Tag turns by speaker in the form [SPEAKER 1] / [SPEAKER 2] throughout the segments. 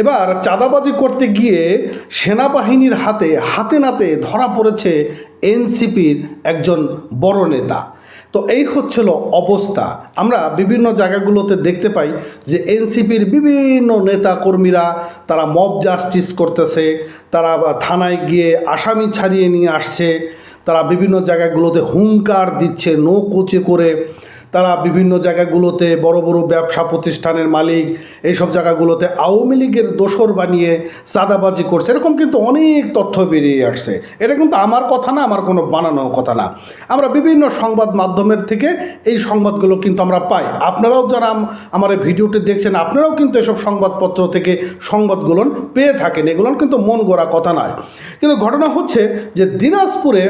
[SPEAKER 1] এবার চাঁদাবাজি করতে গিয়ে সেনাবাহিনীর হাতে হাতে নাতে ধরা পড়েছে এনসিপির একজন বড় নেতা। তো এই হচ্ছিল অবস্থা। আমরা বিভিন্ন জায়গাগুলোতে দেখতে পাই যে এনসিপির বিভিন্ন নেতা কর্মীরা তারা মব জাস্টিস করতেছে, তারা থানায় গিয়ে আসামি ছাড়িয়ে নিয়ে আসছে, তারা বিভিন্ন জায়গাগুলোতে হুঙ্কার দিচ্ছে নো কোচে করে, তারা বিভিন্ন জায়গাগুলোতে বড় বড় ব্যবসা প্রতিষ্ঠানের মালিক এইসব জায়গাগুলোতে আওয়ামী লীগের দোসর বানিয়ে চাঁদাবাজি করছে। এরকম কিন্তু অনেক তথ্য বেরিয়ে আসছে। এটা কিন্তু আমার কথা না, আমার কোনো বানানো কথা না। আমরা বিভিন্ন সংবাদ মাধ্যমের থেকে এই সংবাদগুলো কিন্তু আমরা পাই। আপনারাও যারা আমার এই ভিডিওটি দেখছেন, আপনারাও কিন্তু এসব সংবাদপত্র থেকে সংবাদগুলো পেয়ে থাকেন। এগুলো কিন্তু মন গড়া কথা নয়। কিন্তু ঘটনা হচ্ছে যে দিনাজপুরে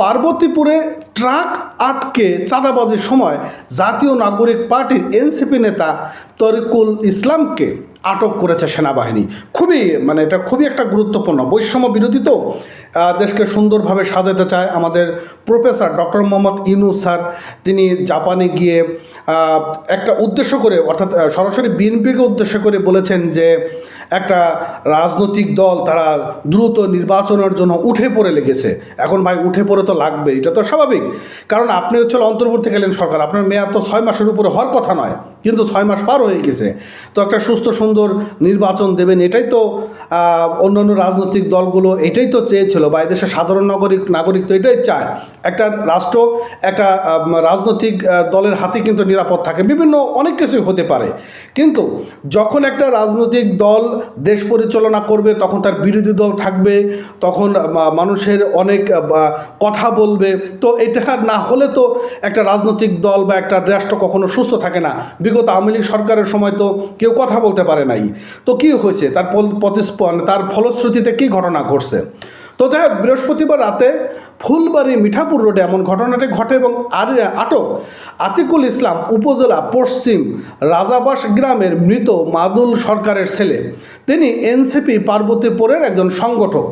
[SPEAKER 1] পার্বতীপুরে ট্রাক আটকে চাঁদাবাজির সময় জাতীয় নাগরিক পার্টির এনসিপি নেতা তরিকুল ইসলামকে আটক করেছে সেনাবাহিনী। এটা খুবই একটা গুরুত্বপূর্ণ। বৈষম্য বিরোধী তো দেশকে সুন্দরভাবে সাজাতে চায় আমাদের professor doctor Mohammad Yunus sir. তিনি জাপানে গিয়ে একটা উদ্দেশ্য করে, অর্থাৎ সরাসরি বিএনপিকে উদ্দেশ্য করে বলেছেন যে একটা রাজনৈতিক দল তারা দ্রুত নির্বাচনের জন্য উঠে পড়ে লেগেছে। এখন ভাই উঠে পড়ে তো লাগবে, এটা তো স্বাভাবিক। কারণ আপনি হচ্ছে অন্তর্বর্তীকালীন সরকার, আপনার মেয়াদ তো 6 মাসের উপরে হওয়ার কথা নয়, কিন্তু 6 মাস পার হয়ে গেছে। তো একটা সুস্থ সুন্দর নির্বাচন দেবেন, এটাই তো অন্যান্য রাজনৈতিক দলগুলো এটাই তো চেয়েছিল, বা এদেশের সাধারণ নাগরিক তো এটাই চায়। একটা রাষ্ট্র একটা রাজনৈতিক দলের হাতে কিন্তু নিরাপদ থাকে, বিভিন্ন অনেক কিছুই হতে পারে। কিন্তু যখন একটা রাজনৈতিক দল দেশ পরিচালনা করবে, তখন তার বিরোধী দল থাকবে, তখন মানুষের অনেক কথা বলবে। তো এটা না হলে তো একটা রাজনৈতিক দল বা একটা রাষ্ট্র কখনো সুস্থ থাকে না। বিগত আওয়ামী লীগ সরকারের সময় তো কেউ কথা বলতে পারে নাই। তো কি হয়েছে, তার ফলশ্রুতিতে কি ঘটনা ঘটছে? তো যাই হোক, বৃহস্পতিবার রাতে ফুলবাড়ি মিঠাপুর রোডে এমন ঘটনাটি ঘটে এবং আটক আতিকুল ইসলাম উপজেলা পশ্চিম রাজাবাস গ্রামের মৃত মাদুল সরকারের ছেলে। তিনি এনসিপি পার্বতীপুরের একজন সংগঠক।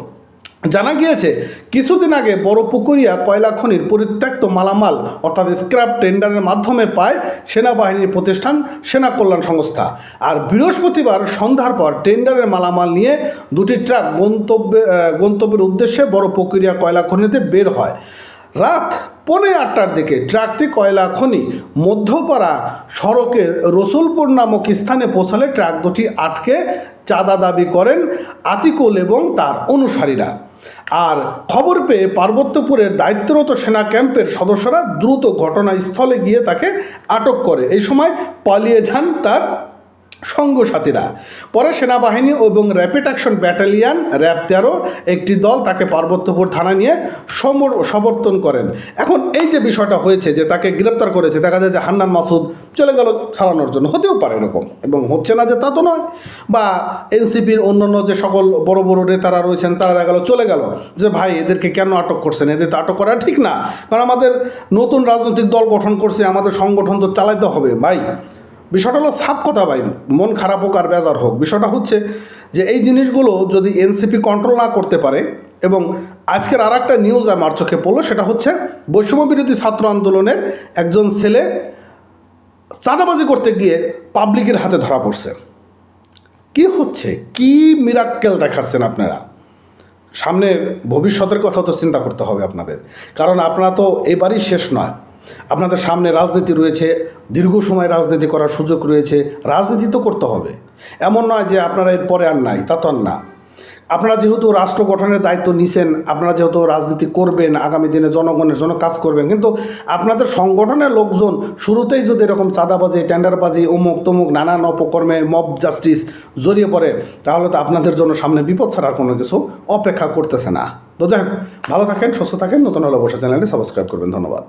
[SPEAKER 1] জানা গিয়েছে কিছুদিন আগে বড়পুকুরিয়া কয়লা খনির পরিত্যক্ত মালামাল অর্থাৎ স্ক্র্যাপ টেন্ডারের মাধ্যমে পায় সেনাবাহিনীর প্রতিষ্ঠান সেনা কল্যাণ সংস্থা। আর বৃহস্পতিবার সন্ধ্যার পর টেন্ডারের মালামাল নিয়ে দুটি ট্রাক গন্তব্যের উদ্দেশ্যে বড়পুকুরিয়া কয়লা খনিতে বের হয়। রাত 8:45টার দিকে ট্রাকটি কয়লা খনি মধ্যপাড়া সড়কের রসুলপুর নামক স্থানে পৌঁছালে ট্রাক দুটি আটকে চাঁদা দাবি করেন আতিকুল এবং তার অনুসারীরা। আর খবর পেয়ে পার্বত্যপুরের দায়িত্বরত সেনা ক্যাম্পের সদস্যরা দ্রুত ঘটনাস্থলে গিয়ে তাকে আটক করে। এই সময় পালিয়ে যান তার সঙ্গসাথীরা। পরে সেনাবাহিনী এবং র্যাপিড অ্যাকশন ব্যাটালিয়ান র্যাব 13 একটি দল তাকে পার্বত্যপুর থানা নিয়ে সমর্থন করেন। এখন এই যে বিষয়টা হয়েছে যে তাকে গ্রেপ্তার করেছে, দেখা যায় যে হান্নান মাসুদ চলে গেল ছাড়ানোর জন্য, হতেও পারে এরকম, এবং হচ্ছে না যে তা তো নয়। বা এনসিপির অন্যান্য যে সকল বড় বড় নেতারা রয়েছেন তারা দেখা গেল চলে গেল যে ভাই এদেরকে কেন আটক করছেন, এদের তো আটক করা ঠিক না, কারণ আমাদের নতুন রাজনৈতিক দল গঠন করছে, আমাদের সংগঠন তো চালাইতে হবে। ভাই বিষয়টা হলো সাপ কথা ভাই, মন খারাপ হোক আর বেজার হোক, বিষয়টা হচ্ছে যে এই জিনিসগুলো যদি এনসিপি কন্ট্রোল না করতে পারে। এবং আজকের আর একটা নিউজ আমার চোখে পড়লো, সেটা হচ্ছে বৈষম্য বিরোধী ছাত্র আন্দোলনের একজন ছেলে চাঁদাবাজি করতে গিয়ে পাবলিকের হাতে ধরা পড়ছে। কি হচ্ছে, কি মিরাক্কেল দেখাচ্ছেন আপনারা? সামনে ভবিষ্যতের কথা তো চিন্তা করতে হবে আপনাদের, কারণ আপনারা তো এবারই শেষ নয়, আপনাদের সামনে রাজনীতি রয়েছে, দীর্ঘ সময় রাজনীতি করার সুযোগ রয়েছে, রাজনীতি তো করতে হবে। এমন নয় যে আপনারা এর পরে আর নাই, তা তো আর না। আপনারা যেহেতু রাষ্ট্র গঠনের দায়িত্ব নিছেন, আপনারা যেহেতু রাজনীতি করবেন, আগামী দিনে জনগণের জন্য কাজ করবেন, কিন্তু আপনাদের সংগঠনের লোকজন শুরুতেই যদি এরকম চাঁদাবাজি, টেন্ডারবাজি, অমুক তমুক নানান অপকর্মে মব জাস্টিস জড়িয়ে পড়ে, তাহলে তো আপনাদের জন্য সামনে বিপদ ছাড়া কোনো কিছু অপেক্ষা করতেছে না। তো যাই হোক, ভালো থাকেন, সুস্থ থাকেন। নতুন হলে অবশ্যই চ্যানেলটি সাবস্ক্রাইব করবেন। ধন্যবাদ।